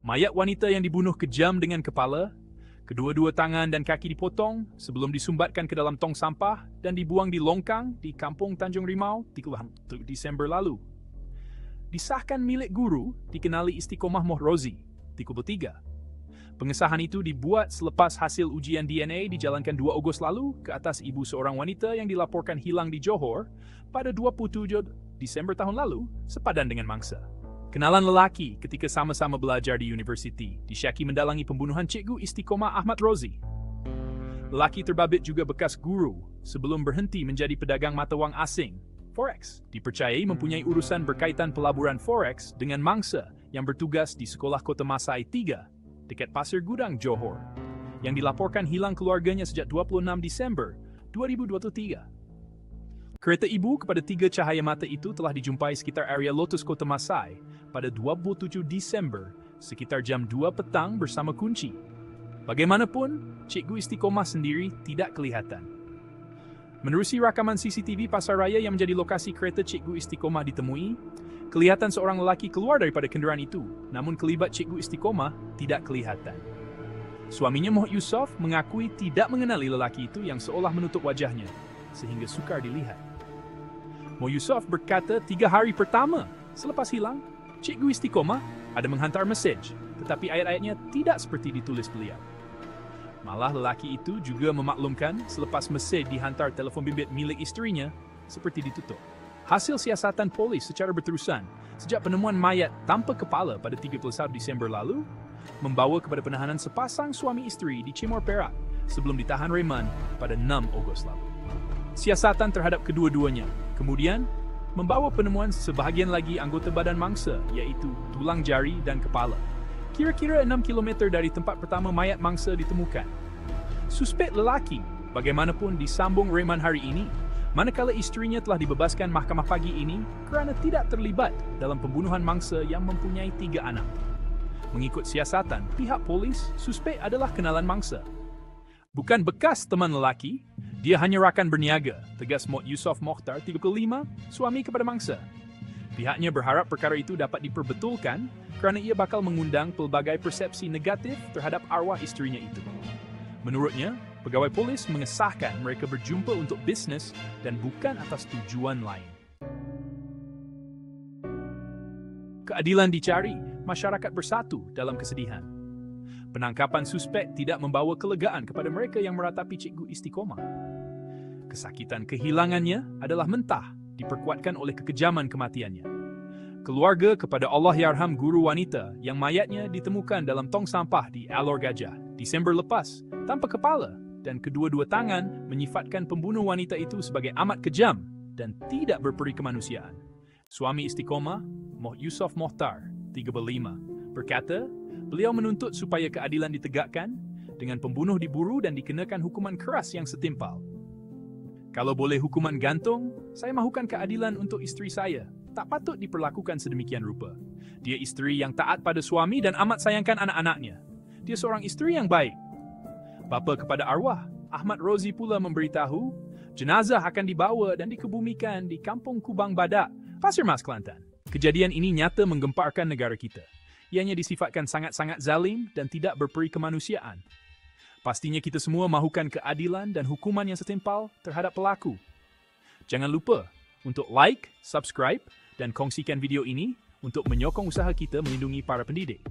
Mayat wanita yang dibunuh kejam dengan kepala, kedua-dua tangan dan kaki dipotong sebelum disumbatkan ke dalam tong sampah dan dibuang di longkang di Kampung Tanjung Rimau 30 Disember lalu. Disahkan milik guru dikenali Istiqomah Mohrozi, 33. Pengesahan itu dibuat selepas hasil ujian DNA dijalankan 2 Ogos lalu ke atas ibu seorang wanita yang dilaporkan hilang di Johor pada 27 Disember tahun lalu sepadan dengan mangsa. Kenalan lelaki ketika sama-sama belajar di universiti disyaki mendalangi pembunuhan Cikgu Istiqomah Ahmad Rozi. Lelaki terbabit juga bekas guru sebelum berhenti menjadi pedagang mata wang asing, Forex. Dipercayai mempunyai urusan berkaitan pelaburan Forex dengan mangsa yang bertugas di Sekolah Kota Masai 3, dekat Pasir Gudang, Johor, yang dilaporkan hilang keluarganya sejak 26 Disember 2023. Kereta ibu kepada 3 cahaya mata itu telah dijumpai sekitar area Lotus Kota Masai pada 27 Disember sekitar jam 2 petang bersama kunci. Bagaimanapun, Cikgu Istiqomah sendiri tidak kelihatan. Menerusi rakaman CCTV Pasaraya yang menjadi lokasi kereta Cikgu Istiqomah ditemui, kelihatan seorang lelaki keluar daripada kenderaan itu, namun kelibat Cikgu Istiqomah tidak kelihatan. Suaminya Moh Yusof mengakui tidak mengenali lelaki itu yang seolah menutup wajahnya, sehingga sukar dilihat. Moh Yusof berkata 3 hari pertama selepas hilang, Cikgu Istiqomah ada menghantar mesej, tetapi ayat-ayatnya tidak seperti ditulis beliau. Malah lelaki itu juga memaklumkan selepas mesej dihantar telefon bimbit milik isterinya seperti ditutup. Hasil siasatan polis secara berterusan sejak penemuan mayat tanpa kepala pada 31 Disember lalu membawa kepada penahanan sepasang suami isteri di Timor Perak sebelum ditahan reman pada 6 Ogos lalu. Siasatan terhadap kedua-duanya kemudian membawa penemuan sebahagian lagi anggota badan mangsa, iaitu tulang jari dan kepala, kira-kira 6 km dari tempat pertama mayat mangsa ditemukan. Suspek lelaki bagaimanapun disambung reman hari ini, manakala isterinya telah dibebaskan mahkamah pagi ini kerana tidak terlibat dalam pembunuhan mangsa yang mempunyai 3 anak. Mengikut siasatan pihak polis, suspek adalah kenalan mangsa. Bukan bekas teman lelaki, dia hanya rakan berniaga, tegas Moh Yusof Mokhtar, 35, suami kepada mangsa. Pihaknya berharap perkara itu dapat diperbetulkan kerana ia bakal mengundang pelbagai persepsi negatif terhadap arwah isterinya itu. Menurutnya, pegawai polis mengesahkan mereka berjumpa untuk bisnes dan bukan atas tujuan lain. Keadilan dicari, masyarakat bersatu dalam kesedihan. Penangkapan suspek tidak membawa kelegaan kepada mereka yang meratapi Cikgu Istiqomah. Kesakitan kehilangannya adalah mentah diperkuatkan oleh kekejaman kematiannya. Keluarga kepada Allahyarham guru wanita yang mayatnya ditemukan dalam tong sampah di Alor Gajah Disember lepas tanpa kepala dan kedua-dua tangan menyifatkan pembunuh wanita itu sebagai amat kejam dan tidak berperi kemanusiaan. Suami Istiqomah, Moh Yusof Mokhtar, 35, berkata, beliau menuntut supaya keadilan ditegakkan dengan pembunuh diburu dan dikenakan hukuman keras yang setimpal. Kalau boleh hukuman gantung, saya mahukan keadilan untuk isteri saya. Tak patut diperlakukan sedemikian rupa. Dia isteri yang taat pada suami dan amat sayangkan anak-anaknya. Dia seorang isteri yang baik. Bapa kepada arwah, Ahmad Rozi pula memberitahu, jenazah akan dibawa dan dikebumikan di Kampung Kubang Badak, Pasir Mas, Kelantan. Kejadian ini nyata menggemparkan negara kita. Ianya disifatkan sangat-sangat zalim dan tidak berperi kemanusiaan. Pastinya kita semua mahukan keadilan dan hukuman yang setimpal terhadap pelaku. Jangan lupa untuk like, subscribe, dan kongsikan video ini untuk menyokong usaha kita melindungi para pendidik.